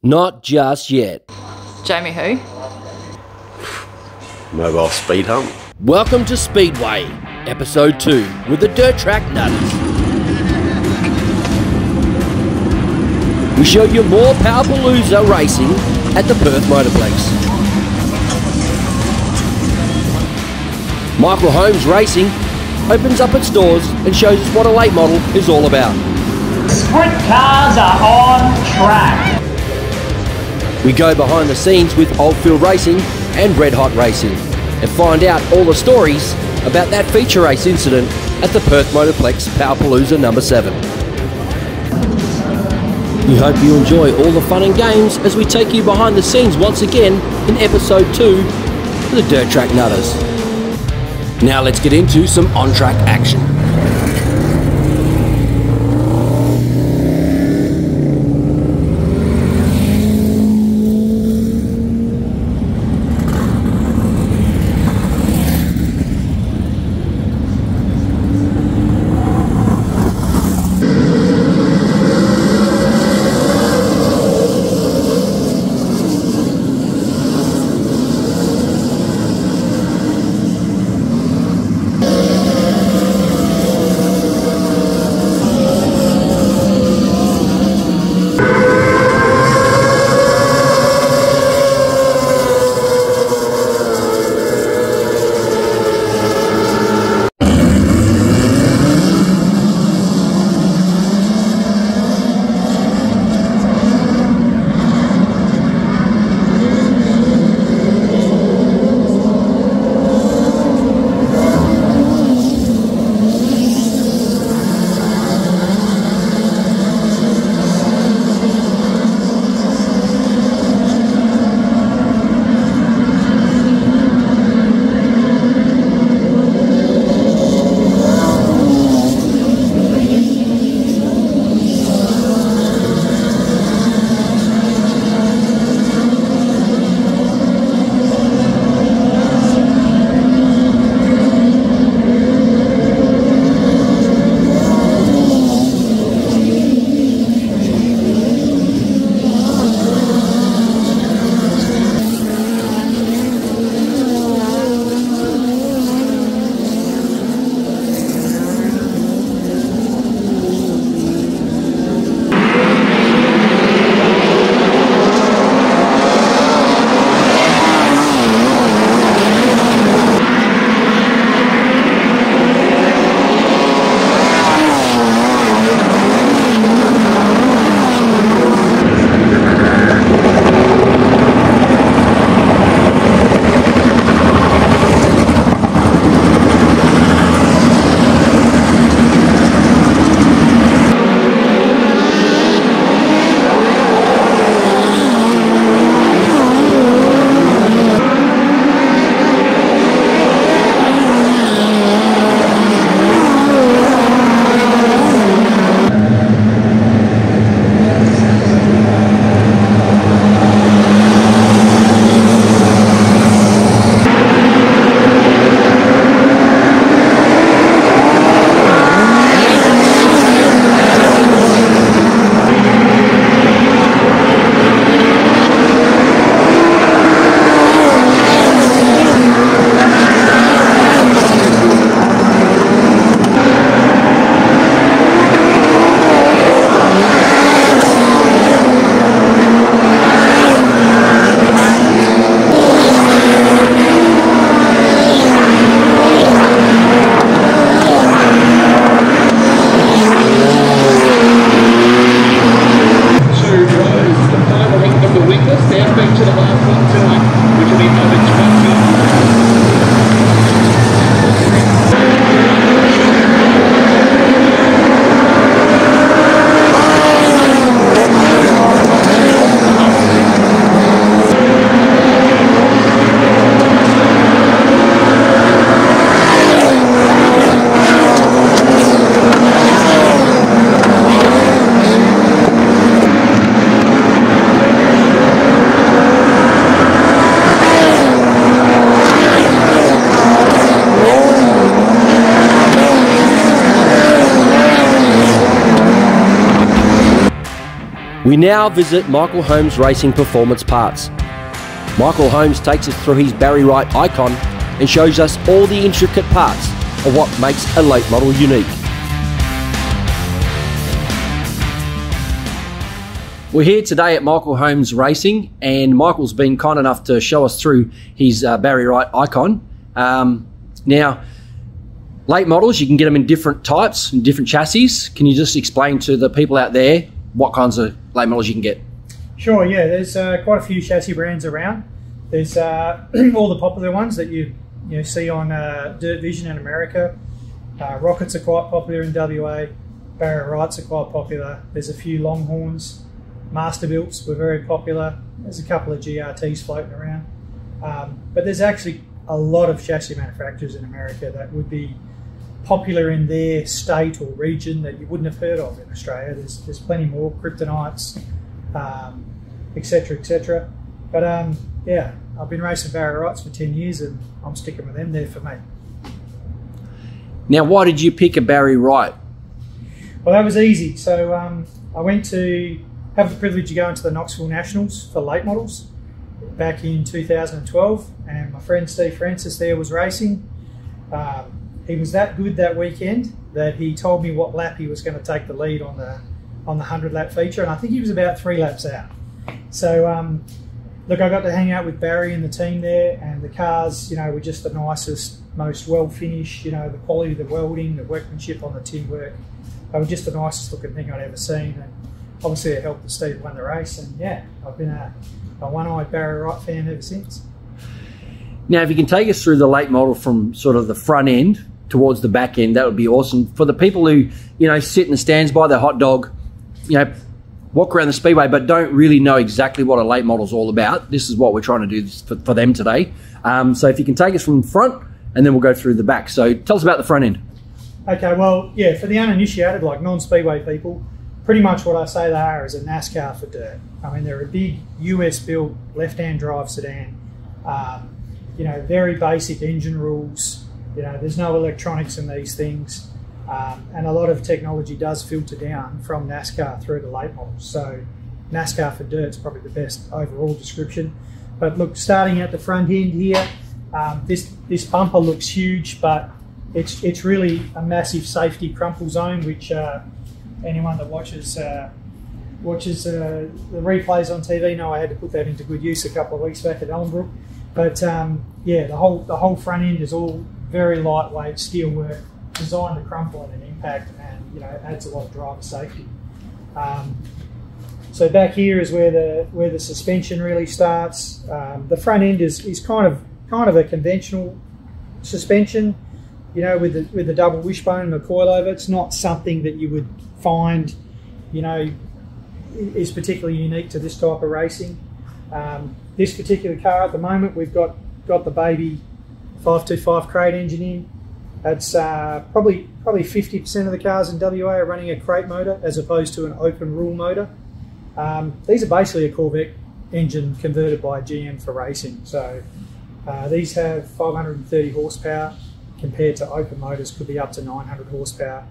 Not just yet. Jamie who? Mobile speed hump. Welcome to Speedway, Episode 2, with the Dirt Track Nutters. We show you more Powerpalooza racing at the Perth Motorplex. Michael Holmes Racing opens up its doors and shows us what a late model is all about. Sprint cars are on track. We go behind the scenes with Oldfield Racing and Red Hot Racing and find out all the stories about that feature race incident at the Perth Motorplex Powerpalooza number 7. We hope you enjoy all the fun and games as we take you behind the scenes once again in Episode 2 of the Dirt Track Nutters. Now let's get into some on-track action. We now visit Michael Holmes Racing Performance Parts. Michael Holmes takes us through his Barry Wright icon and shows us all the intricate parts of what makes a late model unique. We're here today at Michael Holmes Racing, and Michael's been kind enough to show us through his Barry Wright icon. Now, late models, you can get them in different types and different chassis. Can you just explain to the people out there what kinds of late models you can get? Sure, yeah, there's quite a few chassis brands around. There's all the popular ones that you see on Dirt Vision in America. Rockets are quite popular in WA. Barry Wrights are quite popular. There's a few Longhorns. Masterbuilts were very popular. There's a couple of GRTs floating around. But there's actually a lot of chassis manufacturers in America that would be popular in their state or region that you wouldn't have heard of in Australia. There's plenty more, Kryptonites, etc., etc. But yeah, I've been racing Barry Wrights for 10 years and I'm sticking with them. They're for me. Now, why did you pick a Barry Wright? Well, that was easy. So I went to have the privilege of going to the Knoxville Nationals for late models back in 2012, and my friend Steve Francis there was racing. He was that good that weekend that he told me what lap he was going to take the lead on the 100 lap feature, and I think he was about 3 laps out. So look, I got to hang out with Barry and the team there, and the cars, were just the nicest, most well finished. The quality of the welding, the workmanship on the tin work, they were just the nicest looking thing I'd ever seen. And obviously it helped that Steve won the race, and yeah, I've been a one-eyed Barry Wright fan ever since. Now, if you can take us through the late model from sort of the front end towards the back end, that would be awesome. For the people who, sit in the stands by their hot dog, walk around the speedway but don't really know exactly what a late model's all about, this is what we're trying to do for them today. So if you can take us from the front, and then we'll go through the back. So tell us about the front end. Okay, well, yeah, for the uninitiated, like non-speedway people, pretty much what I say they are is a NASCAR for dirt. I mean, they're a big US-built left-hand drive sedan. Very basic engine rules. There's no electronics in these things. And a lot of technology does filter down from NASCAR through to late models. So NASCAR for dirt is probably the best overall description. But look, starting at the front end here, this bumper looks huge, but it's really a massive safety crumple zone, which anyone that watches the replays on TV know I had to put that into good use a couple of weeks back at Ellenbrook. But yeah, the whole front end is all very lightweight steelwork, designed to crumple in an impact, and adds a lot of driver safety. So back here is where the suspension really starts. The front end is kind of a conventional suspension, with the double wishbone and the coilover. It's not something that you would find, is particularly unique to this type of racing. This particular car at the moment, we've got the baby 525 crate engine in. That's probably 50% of the cars in WA are running a crate motor as opposed to an open rule motor. These are basically a Corvette engine converted by GM for racing. So these have 530 horsepower compared to open motors could be up to 900 horsepower.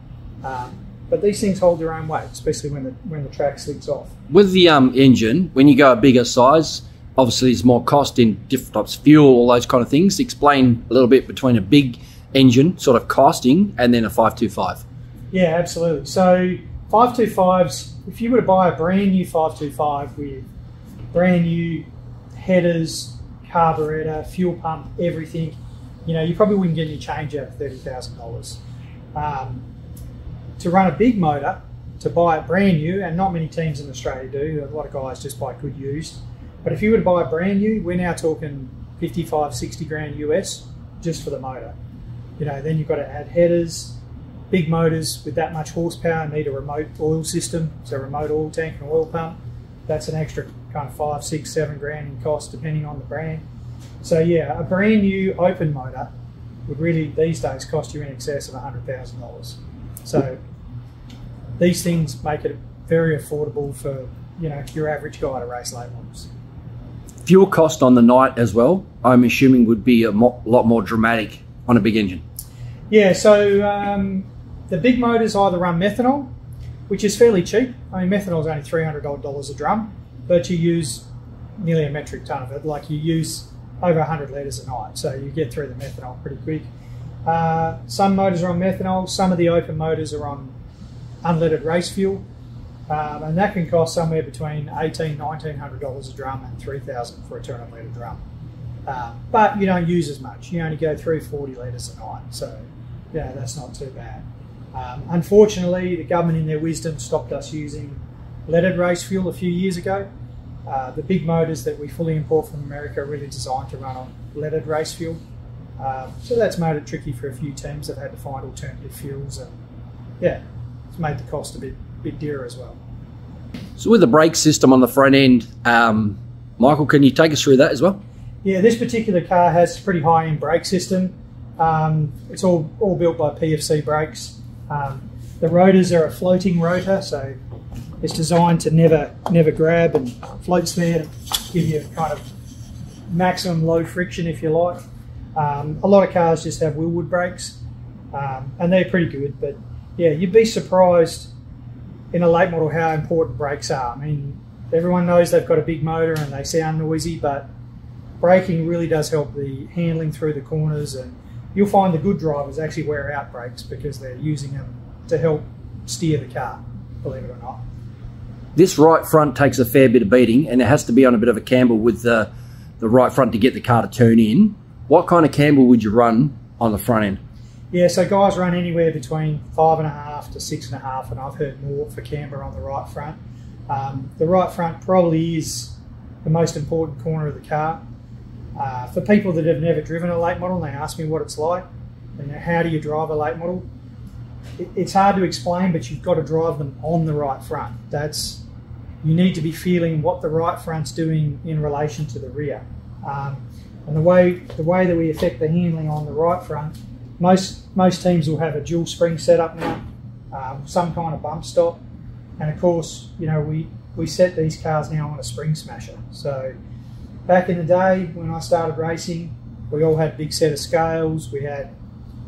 But these things hold their own weight, especially when the track slips off. With the engine, when you go a bigger size, obviously there's more cost in different types of fuel, all those kind of things. Explain a little bit between a big engine sort of costing and then a 525. Yeah, absolutely. So 525s, if you were to buy a brand new 525 with brand new headers, carburetor, fuel pump, everything, you probably wouldn't get any change out of $30,000. To run a big motor, to buy it brand new, and not many teams in Australia do, a lot of guys just buy good used, but if you were to buy it brand new, we're now talking 55, 60 grand US just for the motor. Then you've got to add headers. Big motors with that much horsepower need a remote oil system, so remote oil tank and oil pump. That's an extra kind of 5, 6, 7 grand in cost depending on the brand. So yeah, a brand new open motor would really these days cost you in excess of $100,000. So these things make it very affordable for your average guy to race late models. Fuel cost on the night as well, I'm assuming, would be a lot more dramatic on a big engine. Yeah, so the big motors either run methanol which is fairly cheap. I mean, methanol is only $300 a drum, but you use nearly a metric ton of it. Like you use over 100 litres a night, so you get through the methanol pretty quick. Some motors are on methanol, some of the open motors are on unleaded race fuel, and that can cost somewhere between $1,800, $1,900 a drum and $3,000 for a 200 litre drum. But you don't use as much. You only go through 40 litres a night, so yeah, that's not too bad. Unfortunately, the government in their wisdom stopped us using leaded race fuel a few years ago. The big motors that we fully import from America are really designed to run on leaded race fuel. So that's made it tricky for a few teams that have had to find alternative fuels, and yeah, it's made the cost a bit dearer as well. So with the brake system on the front end, Michael, can you take us through that as well? Yeah, this particular car has a pretty high-end brake system. It's all built by PFC brakes. The rotors are a floating rotor, so it's designed to never grab, and floats there to give you kind of maximum low friction, if you like. A lot of cars just have wheelwood brakes, and they're pretty good, but yeah, you'd be surprised in a late model how important brakes are. I mean, everyone knows they've got a big motor and they sound noisy, but braking really does help the handling through the corners, and you'll find the good drivers actually wear out brakes because they're using them to help steer the car, believe it or not. This right front takes a fair bit of beating, and it has to be on a bit of a camber with the right front to get the car to turn in. What kind of camber would you run on the front end? Yeah, so guys run anywhere between 5.5 to 6.5, and I've heard more for camber on the right front. The right front probably is the most important corner of the car. For people that have never driven a late model and they ask me what it's like, you know, how do you drive a late model? It's hard to explain, but you've got to drive them on the right front. You need to be feeling what the right front's doing in relation to the rear. And the way that we affect the handling on the right front, most teams will have a dual spring setup now, some kind of bump stop, and of course, you know, we set these cars now on a spring smasher. So back in the day when I started racing, we all had a big set of scales, we had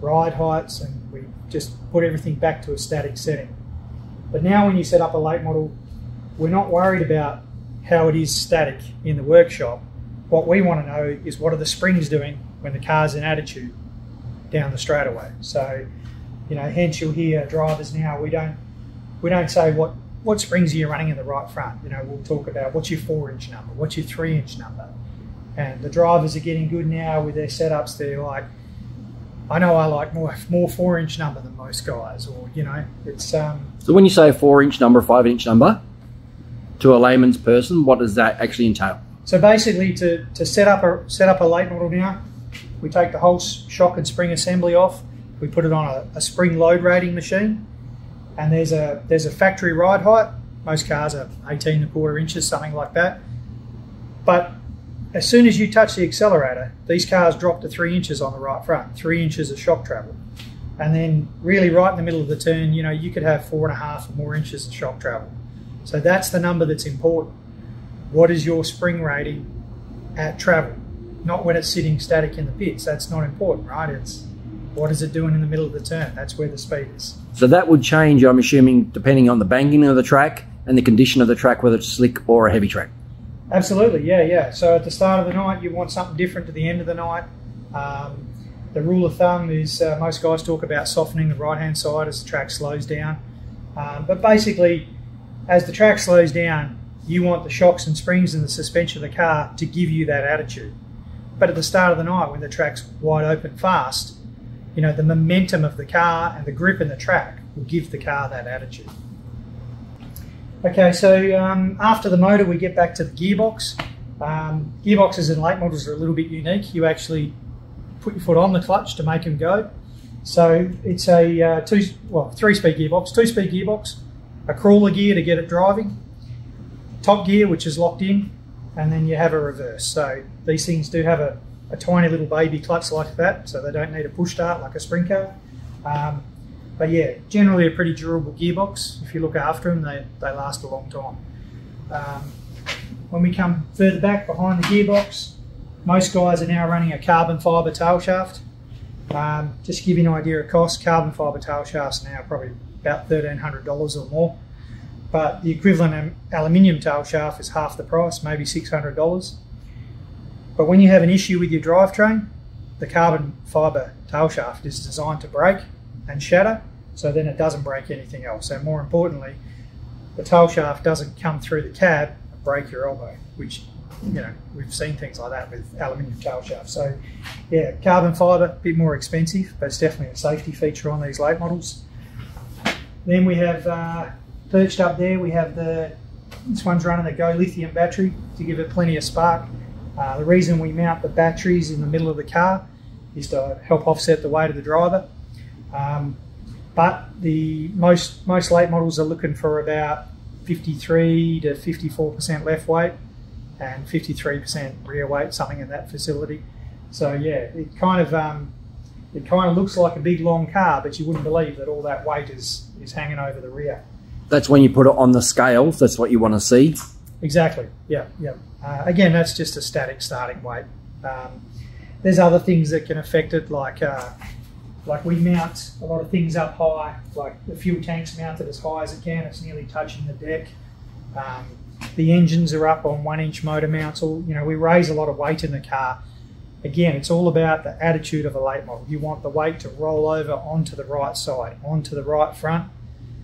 ride heights, and we just put everything back to a static setting. But now when you set up a late model, we're not worried about how it is static in the workshop. What we want to know is what are the springs doing when the car's in attitude down the straightaway. So, you know, hence you'll hear drivers now, we don't say what springs are you running in the right front. You know, we'll talk about what's your 4-inch number, what's your 3-inch number. And the drivers are getting good now with their setups. They're like, I know I like more 4-inch number than most guys, or, you know, it's... So when you say a 4-inch number, 5-inch number, to a layman's person, what does that actually entail? So basically, to set up a late model now, we take the whole shock and spring assembly off. We put it on a spring load rating machine, and there's a factory ride height. Most cars are 18.25 inches, something like that. But as soon as you touch the accelerator, these cars drop to 3 inches on the right front, 3 inches of shock travel. And then really right in the middle of the turn, you know, you could have 4.5 or more inches of shock travel. So that's the number that's important. What is your spring rating at travel? Not when it's sitting static in the pits. That's not important, right? It's what is it doing in the middle of the turn? That's where the speed is. So that would change, I'm assuming, depending on the banking of the track and the condition of the track, whether it's slick or a heavy track. Absolutely, yeah. So at the start of the night, you want something different to the end of the night. The rule of thumb is most guys talk about softening the right-hand side as the track slows down. But basically, as the track slows down, you want the shocks and springs and the suspension of the car to give you that attitude. But at the start of the night, when the track's wide open fast, you know, the momentum of the car and the grip in the track will give the car that attitude. Okay, so after the motor, we get back to the gearbox. Gearboxes in late models are a little bit unique. You actually put your foot on the clutch to make them go. So it's a 3-speed gearbox, 2-speed gearbox, a crawler gear to get it driving, top gear which is locked in, and then you have a reverse. So these things do have a tiny little baby clutch like that, so they don't need a push start like a sprint car. But yeah, generally a pretty durable gearbox. If you look after them, they last a long time. When we come further back behind the gearbox, most guys are now running a carbon fibre tail shaft. Just to give you an idea of cost, carbon fibre tail shafts now probably about $1,300 or more. but the equivalent aluminium tail shaft is half the price, maybe $600. But when you have an issue with your drivetrain, the carbon fibre tail shaft is designed to break and shatter, so then it doesn't break anything else. And more importantly, the tail shaft doesn't come through the cab and break your elbow, which, you know, we've seen things like that with aluminium tail shafts. So yeah, carbon fibre, a bit more expensive, but it's definitely a safety feature on these late models. Then we have perched up there, we have this one's running a Go lithium battery to give it plenty of spark. The reason we mount the batteries in the middle of the car is to help offset the weight of the driver. But most late models are looking for about 53 to 54% left weight and 53% rear weight, something in that facility. So yeah, it kind of looks like a big long car, but you wouldn't believe that all that weight is hanging over the rear. That's when you put it on the scale, that's what you want to see. Exactly, yeah. Again, that's just a static starting weight. There's other things that can affect it, like we mount a lot of things up high, like the fuel tank's mounted as high as it can, it's nearly touching the deck. The engines are up on 1-inch motor mounts. We raise a lot of weight in the car. Again, it's all about the attitude of a late model. You want the weight to roll over onto the right side, onto the right front,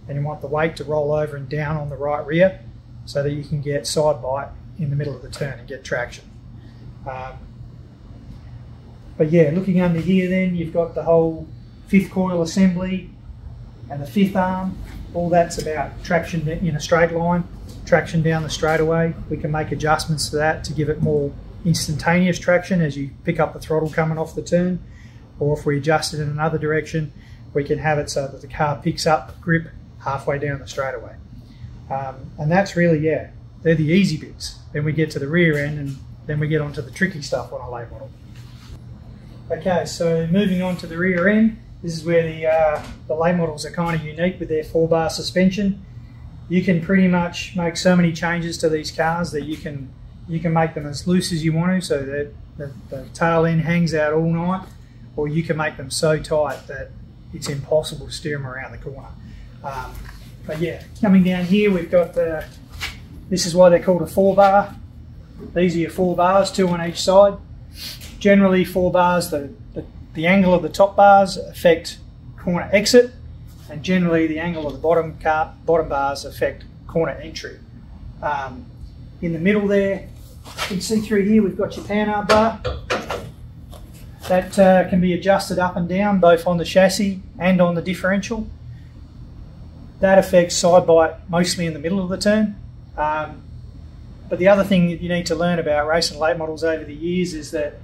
and you want the weight to roll over and down on the right rear so that you can get side bite in the middle of the turn and get traction. But yeah, looking under here then, you've got the whole 5th coil assembly and the 5th arm. All that's about traction in a straight line, traction down the straightaway. We can make adjustments to that to give it more instantaneous traction as you pick up the throttle coming off the turn, or if we adjust it in another direction, we can have it so that the car picks up grip halfway down the straightaway. And that's really, yeah, they're the easy bits. Then we get to the rear end and then we get onto the tricky stuff on a late model. Okay, so moving on to the rear end, this is where the late models are kind of unique with their 4-bar suspension. You can pretty much make so many changes to these cars that you can make them as loose as you want to, so that the tail end hangs out all night, or you can make them so tight that it's impossible to steer them around the corner. But yeah, coming down here, we've got this is why they're called a 4-bar. These are your 4 bars, 2 on each side. Generally 4 bars, the angle of the top bars affect corner exit, and generally the angle of the bottom bars affect corner entry. In the middle there, you can see through here, we've got your panhard bar. That can be adjusted up and down, both on the chassis and on the differential. That affects side bite mostly in the middle of the turn. But the other thing that you need to learn about racing late models over the years is that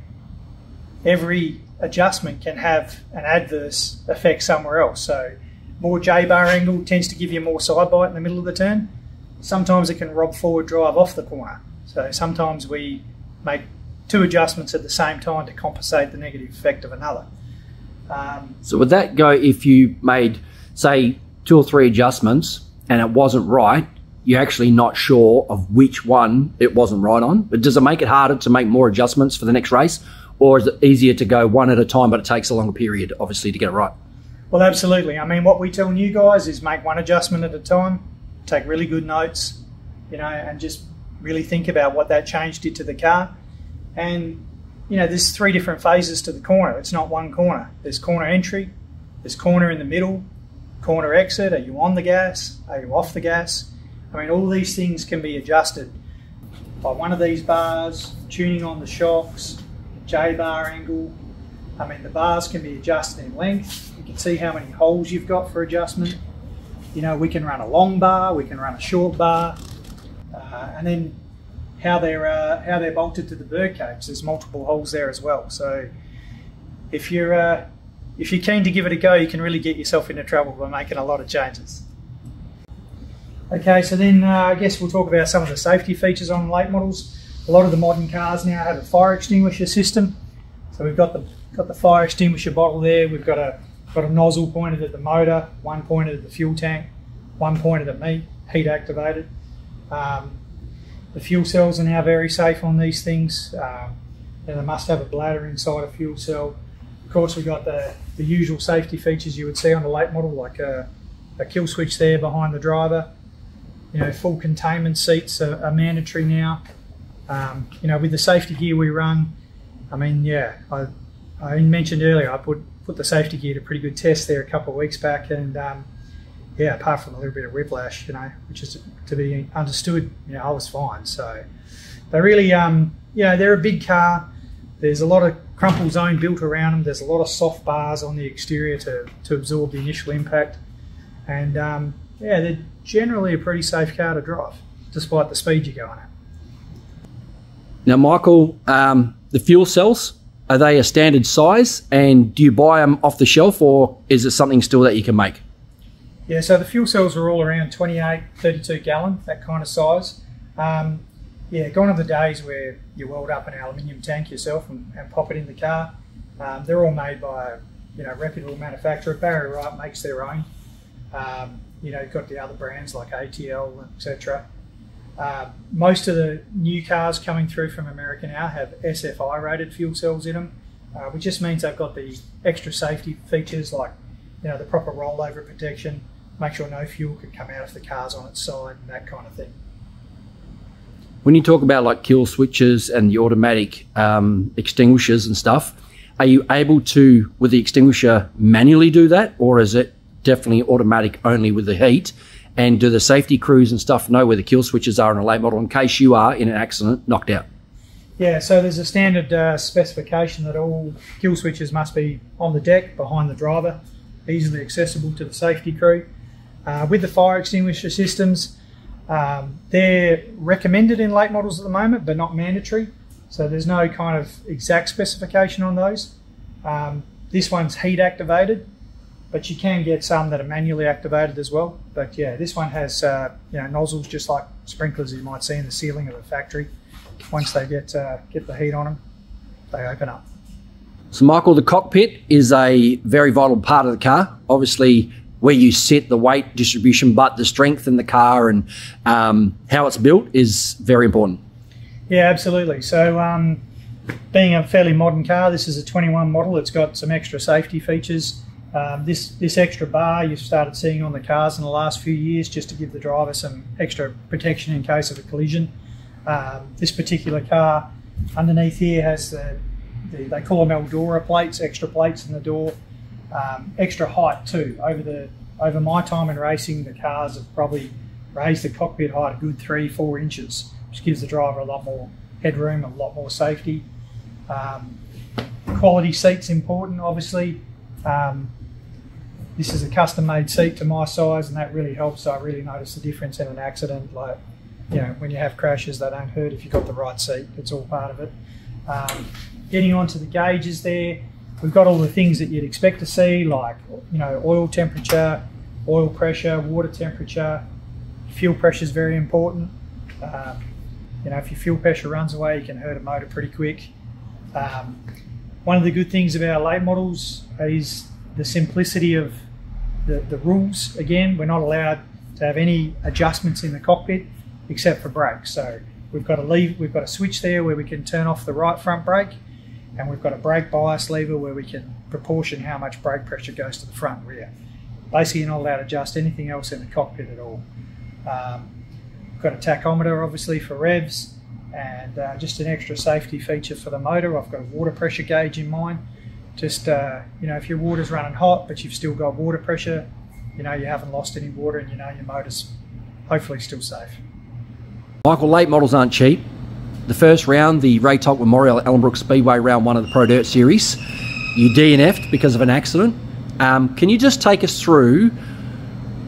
every adjustment can have an adverse effect somewhere else. So more J-bar angle tends to give you more side bite in the middle of the turn. Sometimes it can rob forward drive off the corner. So sometimes we make 2 adjustments at the same time to compensate the negative effect of another. So would that go if you made, say, 2 or 3 adjustments and it wasn't right, you're actually not sure of which one it wasn't right on? But does it make it harder to make more adjustments for the next race? Or is it easier to go one at a time, but it takes a longer period, obviously, to get it right? Well, absolutely. I mean, what we tell new guys is make 1 adjustment at a time, take really good notes, and just really think about what that change did to the car. And, there's 3 different phases to the corner. It's not one corner. There's corner entry, there's corner in the middle, corner exit. Are you on the gas? Are you off the gas? I mean, all these things can be adjusted by one of these bars, tuning on the shocks, J-bar angle. I mean, the bars can be adjusted in length. You can see how many holes you've got for adjustment. We can run a long bar, we can run a short bar, and then how they're bolted to the bird cage. There's multiple holes there as well. So if you're keen to give it a go, you can really get yourself into trouble by making a lot of changes. Okay, so then I guess we'll talk about some of the safety features on late models. A lot of the modern cars now have a fire extinguisher system. So we've got the fire extinguisher bottle there. We've got a nozzle pointed at the motor, one pointed at the fuel tank, one pointed at me, heat activated. The fuel cells are now very safe on these things. They must have a bladder inside a fuel cell. Of course, we've got the usual safety features you would see on a late model, like a kill switch there behind the driver. full containment seats are mandatory now. With the safety gear we run, I mentioned earlier I put the safety gear to pretty good test there a couple of weeks back, and apart from a little bit of whiplash, which is to be understood, I was fine. So they really, they're a big car. There's a lot of crumple zone built around them. There's a lot of soft bars on the exterior to absorb the initial impact, and they're generally a pretty safe car to drive, despite the speed you're going at. Now, Michael, the fuel cells, are they a standard size, and do you buy them off the shelf, or is it something still that you can make? Yeah, so the fuel cells are all around 28, 32 gallon, that kind of size. Gone are the days where you weld up an aluminium tank yourself and pop it in the car. They're all made by a reputable manufacturer. Barry Wright makes their own. You've got the other brands like ATL, etc. Most of the new cars coming through from America now have SFI rated fuel cells in them, which just means they've got the extra safety features like the proper rollover protection, make sure no fuel could come out if the car's on its side, and that kind of thing. When you talk about like kill switches and the automatic extinguishers and stuff, are you able to, with the extinguisher, manually do that, or is it definitely automatic only with the heat? And do the safety crews and stuff know where the kill switches are in a late model in case you are in an accident knocked out? Yeah, so there's a standard specification that all kill switches must be on the deck behind the driver, easily accessible to the safety crew. With the fire extinguisher systems, they're recommended in late models at the moment, but not mandatory. So there's no kind of exact specification on those. This one's heat activated, but you can get some that are manually activated as well. But yeah, this one has nozzles just like sprinklers you might see in the ceiling of a factory. Once they get the heat on them, they open up. So Michael, the cockpit is a very vital part of the car. Obviously, where you sit, the weight distribution, but the strength in the car and how it's built is very important. Yeah, absolutely. So being a fairly modern car, this is a 21 model. It's got some extra safety features. This extra bar you've started seeing on the cars in the last few years just to give the driver some extra protection in case of a collision. This particular car underneath here has they call them Eldora plates, extra plates in the door. Extra height too. Over my time in racing, the cars have probably raised the cockpit height a good 3-4 inches, which gives the driver a lot more headroom, a lot more safety. Quality seat's important, obviously. This is a custom-made seat to my size, and that really helps. I really notice the difference in an accident. Like, when you have crashes, they don't hurt if you've got the right seat. It's all part of it. Getting onto the gauges there. We've got all the things that you'd expect to see, like oil temperature, oil pressure, water temperature. Fuel pressure is very important. If your fuel pressure runs away, you can hurt a motor pretty quick. One of the good things about late models is the simplicity of the rules. Again, we're not allowed to have any adjustments in the cockpit except for brakes. So we've got a switch there where we can turn off the right front brake. And we've got a brake bias lever where we can proportion how much brake pressure goes to the front and rear. Basically, you're not allowed to adjust anything else in the cockpit at all. We've got a tachometer, obviously, for revs, and just an extra safety feature for the motor. I've got a water pressure gauge in mine. Just, if your water's running hot, but you've still got water pressure, you haven't lost any water, and your motor's hopefully still safe. Michael, late models aren't cheap. The first round, the Ray Talk Memorial at Ellenbrook Speedway round 1 of the Pro Dirt Series, you DNF'd because of an accident. Can you just take us through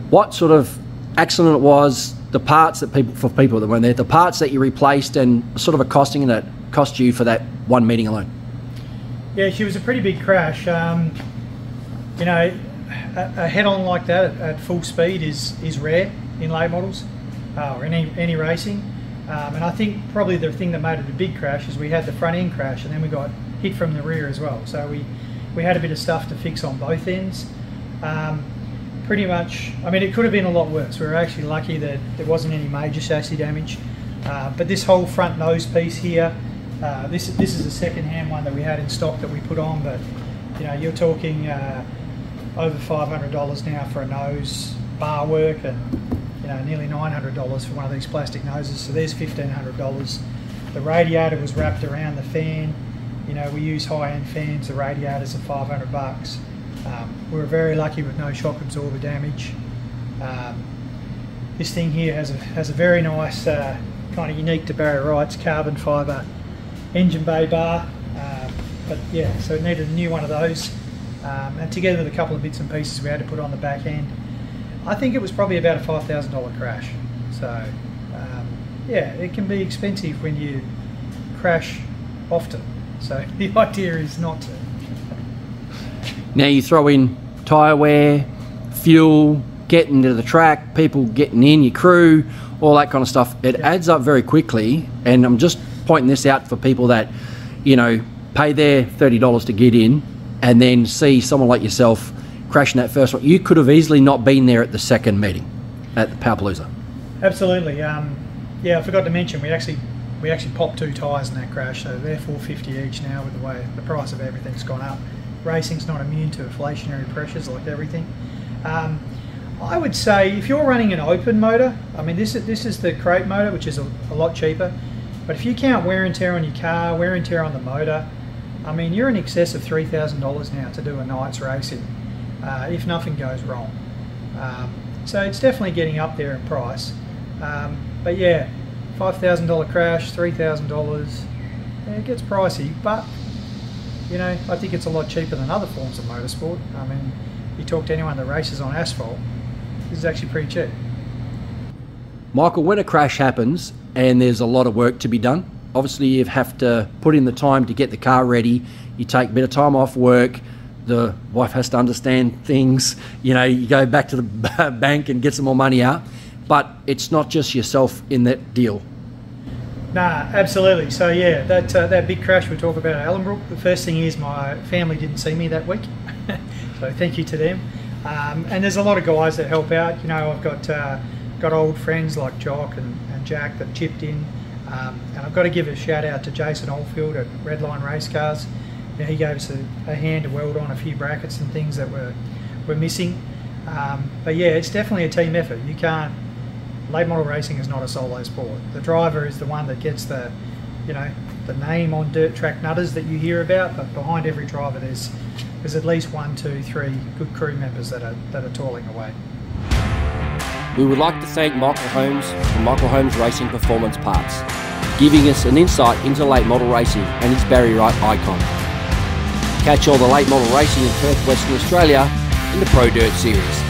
what sort of accident it was, the parts that people that weren't there, the parts that you replaced, and sort of a costing that cost you for that one meeting alone? Yeah, she was a pretty big crash. A head-on like that at full speed is rare in late models or in any racing. And I think probably the thing that made it a big crash is we had the front end crash, and then we got hit from the rear as well. So we had a bit of stuff to fix on both ends. Pretty much, it could have been a lot worse. We were actually lucky that there wasn't any major chassis damage. But this whole front nose piece here, this is a second-hand one that we had in stock that we put on, but you're talking over $500 now for a nose, bar work, and nearly $900 for one of these plastic noses. So there's $1,500. The radiator was wrapped around the fan. We use high-end fans. The radiators are $500. We were very lucky with no shock absorber damage. This thing here has a very nice, kind of unique to Barry Wright's carbon fibre engine bay bar. But yeah, so it needed a new one of those. And together with a couple of bits and pieces we had to put on the back end, I think it was probably about a $5,000 crash. So yeah, it can be expensive when you crash often. So the idea is not to. Now you throw in tyre wear, fuel, getting to the track, people getting in, your crew, all that kind of stuff. It adds up very quickly, and I'm just pointing this out for people that, pay their $30 to get in and then see someone like yourself crashing that first one. You could have easily not been there at the second meeting at the Palooza. Absolutely. Yeah, I forgot to mention we actually popped 2 tyres in that crash, so they're $450 each now with the way the price of everything's gone up. Racing's not immune to inflationary pressures like everything. I would say if you're running an open motor, I mean this is the crate motor, which is a lot cheaper, but if you count wear and tear on your car, wear and tear on the motor, I mean you're in excess of $3,000 now to do a night's racing, if nothing goes wrong. So it's definitely getting up there in price. But yeah, $5,000 crash, $3,000, yeah, it gets pricey, but I think it's a lot cheaper than other forms of motorsport. I mean, you talk to anyone that races on asphalt, this is actually pretty cheap. Michael, when a crash happens and there's a lot of work to be done, obviously you have to put in the time to get the car ready, you take a bit of time off work, the wife has to understand things, you go back to the bank and get some more money out, but it's not just yourself in that deal. Nah, absolutely. So yeah, that big crash we talk about at Ellenbrook, the first thing is my family didn't see me that week, so thank you to them. And there's a lot of guys that help out. I've got old friends like Jock and Jack that chipped in, and I've got to give a shout out to Jason Oldfield at Redline Race Cars. He gave us a hand to weld on a few brackets and things that were missing. But yeah, it's definitely a team effort. You can't. Late model racing is not a solo sport. The driver is the one that gets the name on dirt track nutters that you hear about, but behind every driver there's at least 1, 2, 3 good crew members that are toiling away. We would like to thank Michael Holmes from Michael Holmes Racing Performance Parts, giving us an insight into late model racing and its Barry Wright icon. Catch all the late model racing in Perth, Western Australia in the Pro Dirt Series.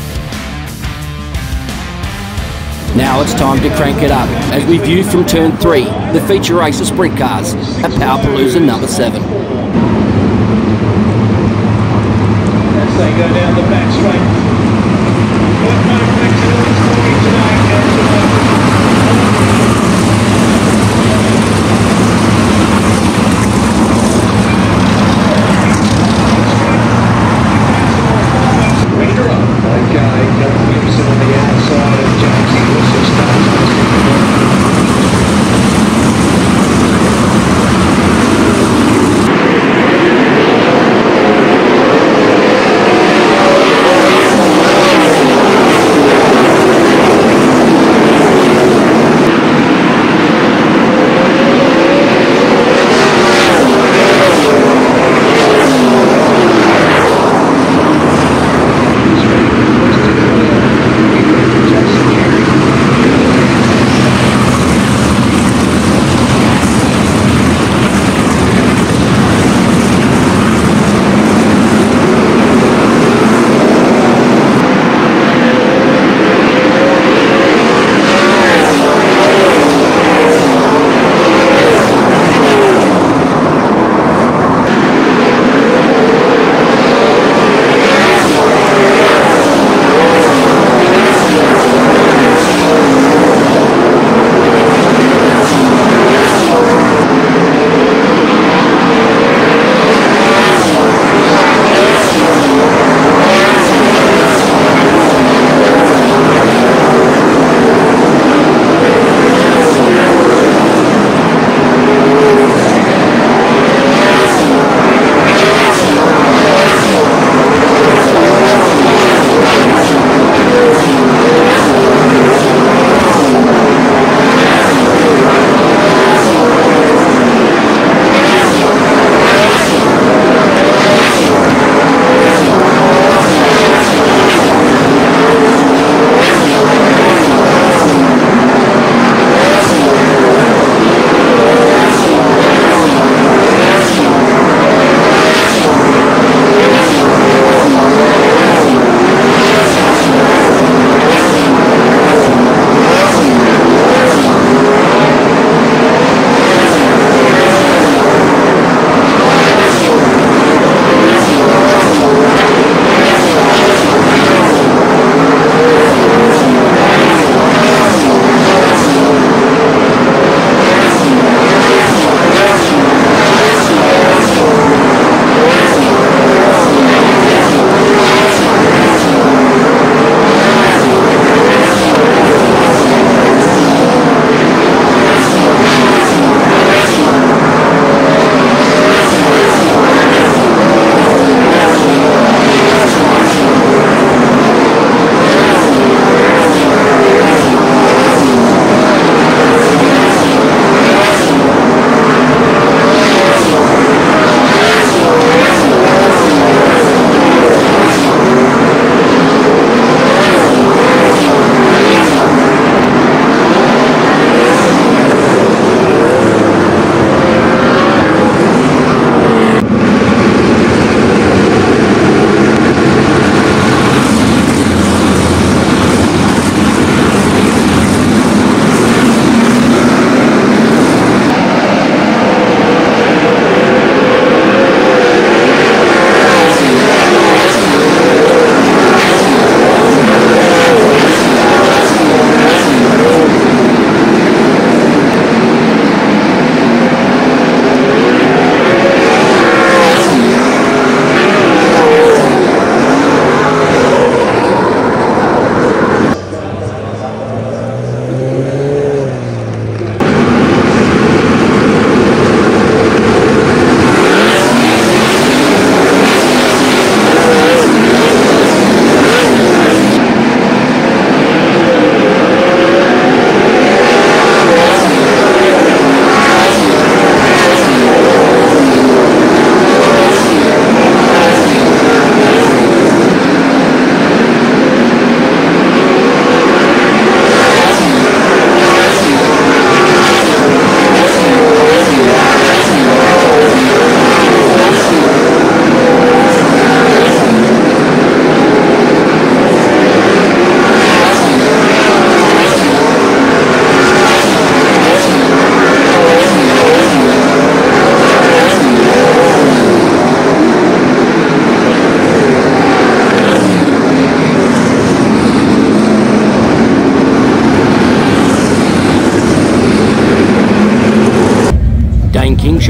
Now it's time to crank it up as we view from turn 3 the feature race of sprint cars at Palooza number 7. As they go down the back straight. Perth Motorplex in all its glory today. Gibson on the outside of James. He also starts.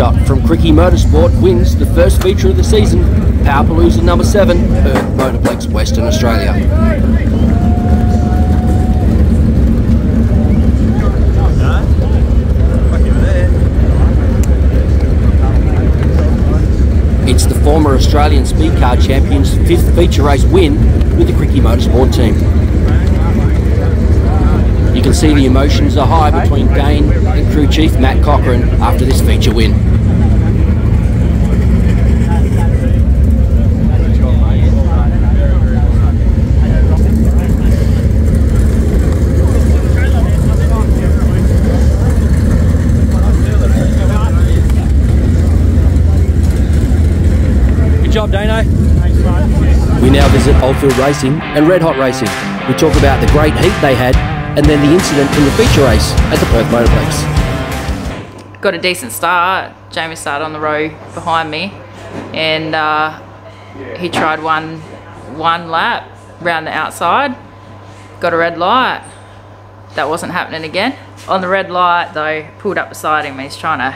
Shot from Cricky Motorsport wins the first feature of the season, Powerpalooza number 7, Perth Motorplex, Western Australia. It's the former Australian Speed Car Champion's 5th feature race win with the Cricky Motorsport team. You can see the emotions are high between Dane and crew chief Matt Cochran after this feature win. Good job, Dano. We now visit Oldfield Racing and Red Hot Racing. We talk about the great heat they had and then the incident in the feature race at the Perth Motorplex. Got a decent start. Jamie started on the row behind me, and he tried one lap round the outside. Got a red light. That wasn't happening again. On the red light though, pulled up beside him. He's trying to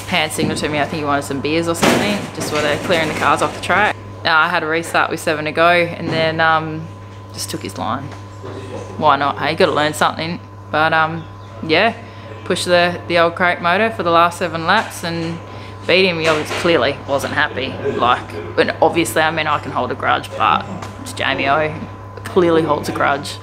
hand signal to me. I think he wanted some beers or something, just while they're clearing the cars off the track. I had a restart with 7 to go, and then just took his line. Why not? Hey, you got to learn something. But yeah, pushed the old crate motor for the last 7 laps and beat him. He clearly wasn't happy. But obviously, I mean, I can hold a grudge, but it's Jamie O. Clearly holds a grudge.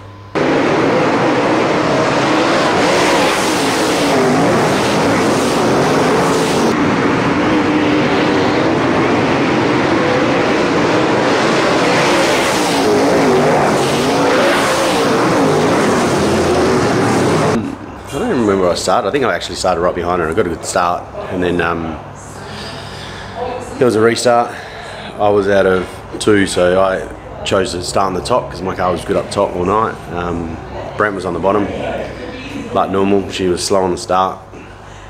I don't remember where I started. I think I actually started right behind her. I got a good start, and then there was a restart. I was out of 2, so I chose to start on the top because my car was good up top all night. Brent was on the bottom, like normal. She was slow on the start.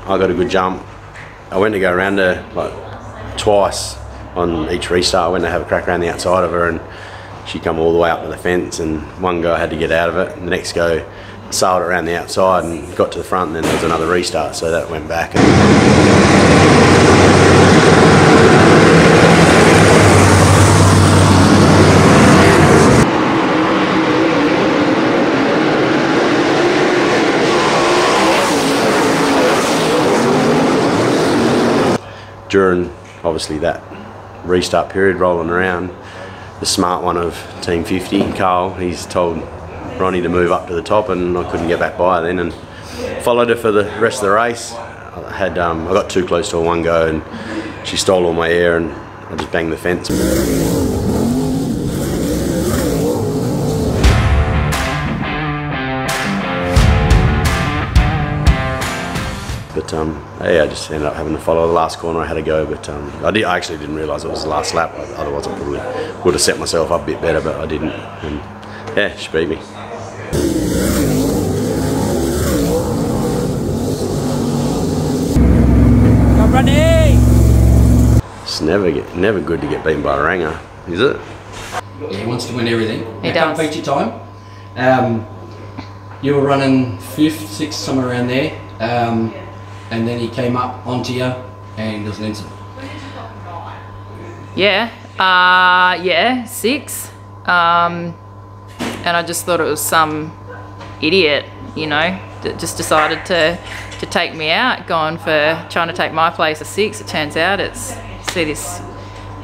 I got a good jump. I went to go around her like twice on each restart. I went to have a crack around the outside of her, and she come all the way up to the fence. And one go I had to get out of it, and the next go sailed around the outside and got to the front, and then there was another restart, so that went back. During obviously that restart period rolling around, the smart one of Team 50, Carl, he's told Ronnie to move up to the top, and I couldn't get back by her then, and followed her for the rest of the race. I got too close to her one go, and she stole all my air, and I just banged the fence. But yeah, I just ended up having to follow the last corner I had to go. But I actually didn't realise it was the last lap. Otherwise, I probably would have set myself up a bit better, but I didn't. And yeah, she beat me. Come, Ronnie! It's never good to get beaten by a ranger, is it? Yeah, he wants to win everything. He Now, does. come feature time. You were running 5th, 6th, somewhere around there, and then he came up onto you, and there was an incident. Yeah, yeah, 6. And I just thought it was some idiot, you know, that just decided to take me out, trying to take my place at 6. It turns out it's, see this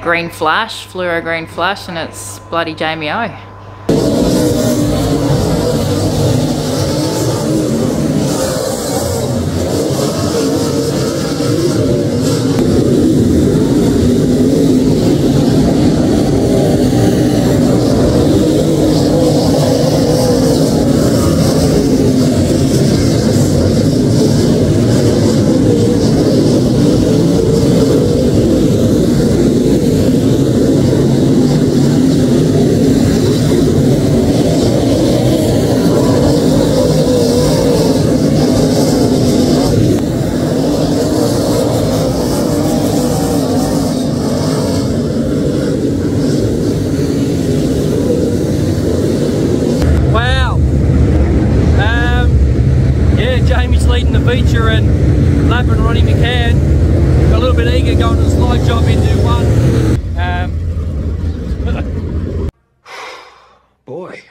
green flash, fluoro green flash, and it's bloody Jamie O. we're going to slide job into one. Boy,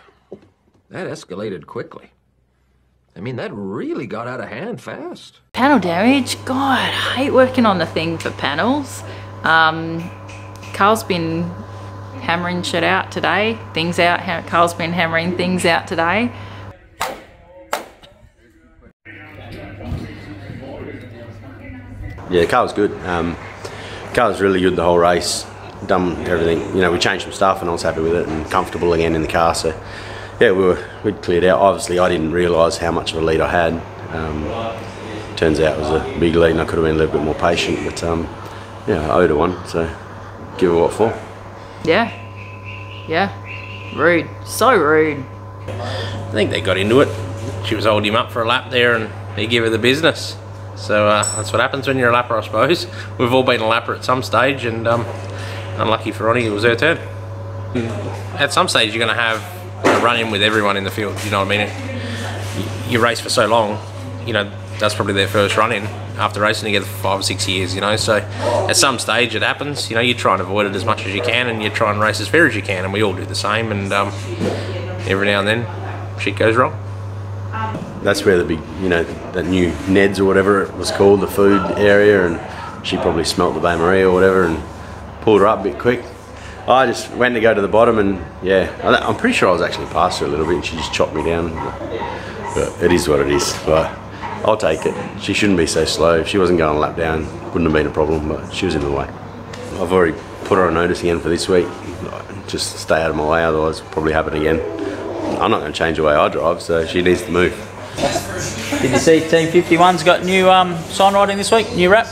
that escalated quickly. I mean, that really got out of hand fast. Panel damage, God, I hate working on the thing for panels. Carl's been hammering shit out today, things out. Carl's been hammering things out today. Yeah, the car was good. Car was really good the whole race. Done everything. You know, we changed some stuff and I was happy with it and comfortable again in the car. So yeah, we'd cleared out. Obviously, I didn't realise how much of a lead I had. Turns out it was a big lead and I could have been a little bit more patient. But yeah, I owed her one. So give her what for. Yeah, rude, so rude. I think they got into it. She was holding him up for a lap there and he gave her the business. So that's what happens when you're a lapper, I suppose. We've all been a lapper at some stage, and unlucky for Ronnie, it was her turn. At some stage you're going to have a run-in with everyone in the field, you know what I mean? You race for so long, you know, that's probably their first run-in after racing together for 5 or 6 years, you know, so at some stage it happens, you know, you try and avoid it as much as you can and you try and race as fair as you can, and we all do the same, and every now and then shit goes wrong. That's where the big, you know, that new Ned's or whatever it was called, the food area, and she probably smelt the Bain Marie or whatever and pulled her up a bit quick. I just went to go to the bottom and yeah, I'm pretty sure I was actually past her a little bit and she just chopped me down. But it is what it is, but I'll take it. She shouldn't be so slow. If she wasn't going a lap down, wouldn't have been a problem, but she was in the way. I've already put her on notice again for this week. Just stay out of my way, otherwise it'll probably happen again. I'm not going to change the way I drive, so she needs to move. Did you see Team 51's got new sign writing this week? New wrap?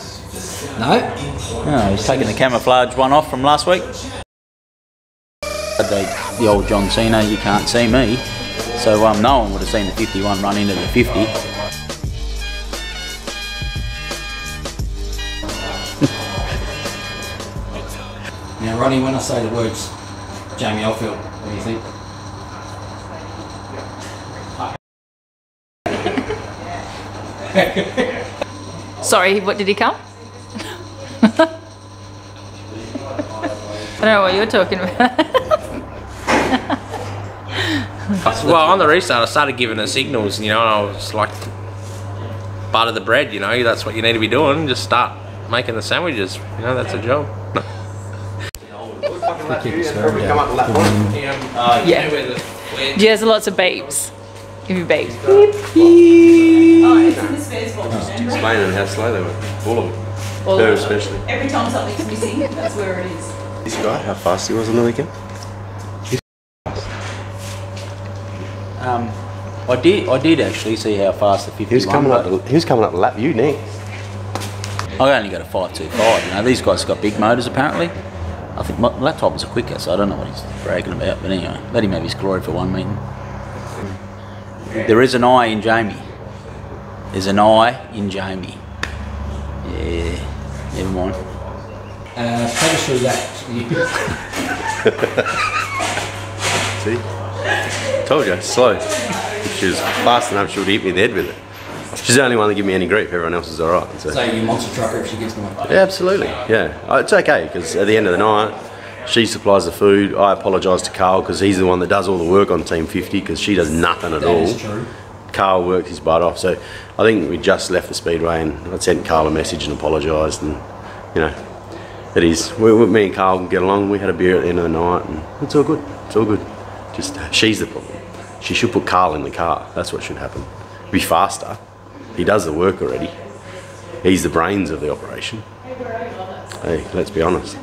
No. Oh, he's taking the camouflage one off from last week. The old John Cena, you can't see me. So no one would have seen the 51 run into the 50. Now, Ronnie, when I say the words Jamie Oldfield, what do you think? Sorry, what did he come? I don't know what you're talking about. Well, on the restart I started giving her signals, you know, and I was like, butter the bread, you know, that's what you need to be doing, just start making the sandwiches, you know, that's a job. Yeah. She has lots of beeps. Give me beeps. Just explaining how slow they were, all of them. Her especially. Every time something's missing, that's where it is. This guy, how fast he was on the weekend? I did actually see how fast the 51 He was coming up to lap you next. I only got a 525, you know, these guys got big motors apparently. I think my laptop was quicker, so I don't know what he's bragging about, but anyway, let him have his glory for one meeting. There is an I in Jamie. There's an I in Jamie. Yeah, never mind. Take us through that. See? Told you, slow. If she was fast enough, she would hit me in the head with it. She's the only one that give me any grief, everyone else is alright. So you monster trucker if she gets them up. yeah, absolutely, yeah. It's okay, because at the end of the night, she supplies the food. I apologise to Carl, because he's the one that does all the work on Team 50, because she does nothing at all. That is true. Carl worked his butt off, so I think we just left the Speedway and I sent Carl a message and apologised, and you know, it is. Me and Carl can get along. We had a beer at the end of the night and it's all good, it's all good. Just, she's the problem. She should put Carl in the car, that's what should happen. Be faster. He does the work already. He's the brains of the operation. Hey, let's be honest.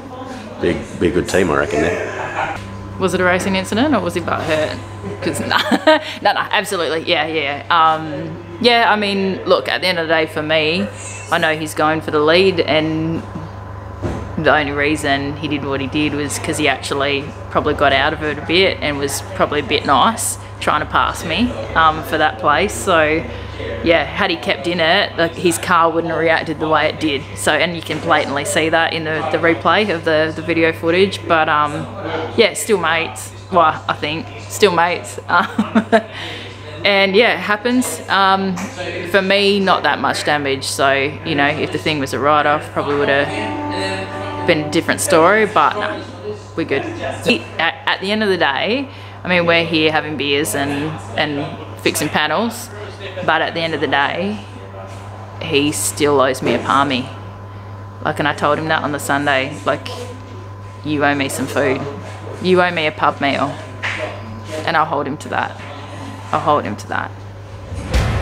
Be a good team, I reckon, there. Was it a racing incident or was he butt hurt? Because no, absolutely, yeah. Yeah, I mean, look, at the end of the day for me, I know he's going for the lead, and the only reason he did what he did was because he actually probably got out of it a bit and was probably a bit nice trying to pass me for that place. So yeah, had he kept in it, like, his car wouldn't have reacted the way it did. So, and you can blatantly see that in the replay of the video footage. But yeah, still mates. Well, I think still mates. And yeah, it happens. For me, not that much damage. So, you know, if the thing was a write-off, probably would have been a different story, but no, we're good. At the end of the day, I mean, we're here having beers and fixing panels, but at the end of the day, he still owes me a palmy. Like, and I told him that on the Sunday, like, you owe me some food. You owe me a pub meal. And I'll hold him to that. I'll hold him to that.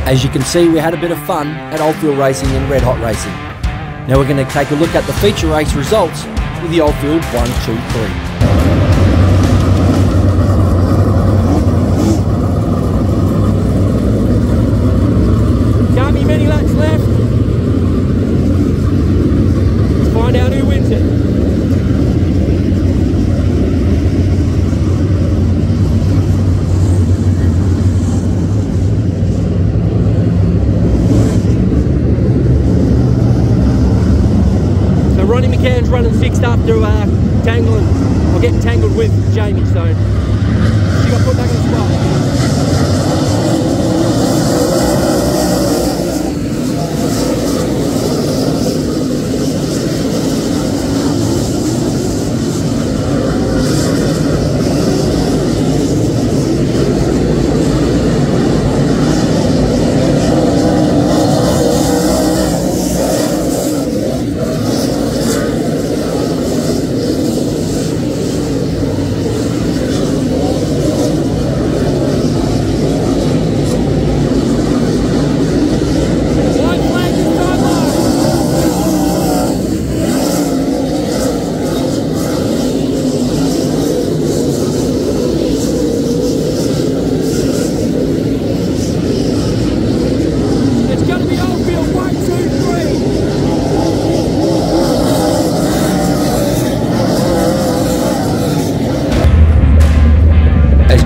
As you can see, we had a bit of fun at Oldfield Racing and Red Hot Racing. Now we're going to take a look at the feature race results with the Oldfield 1, 2, 3. Can't be many laps left. Let's find out who wins it. Running fixed up through tangling, or getting tangled with Jamie, so she got put back in the spot.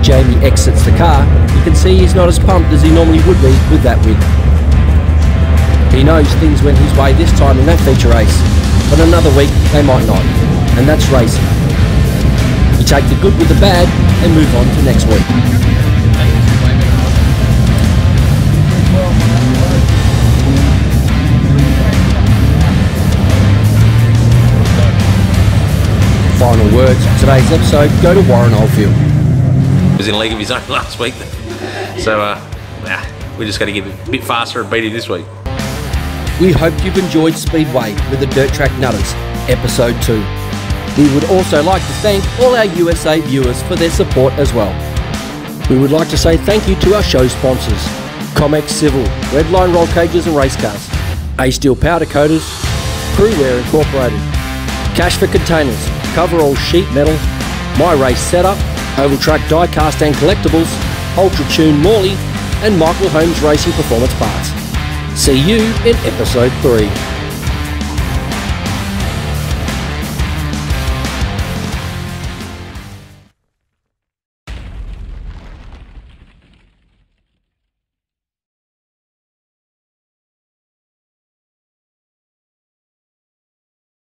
Jamie exits the car, you can see he's not as pumped as he normally would be with that win. He knows things went his way this time in that feature race, but another week they might not, and that's racing. You take the good with the bad and move on to next week. Final words for today's episode go to Warren Oldfield. Was in a league of his own last week, so we just got to get a bit faster and beat it this week. We hope you've enjoyed Speedway with the Dirt Track Nutters, Episode 2. We would also like to thank all our USA viewers for their support as well. We would like to say thank you to our show sponsors, Comex Civil, Redline Roll Cages and Race Cars, A-Steel Powder Coaters, Crewwear Incorporated, Cash for Containers, Coverall Sheet Metal, My Race Setup, Oval Track Diecast and Collectibles, Ultra Tune Morley, and Michael Holmes Racing Performance Parts. See you in Episode 3.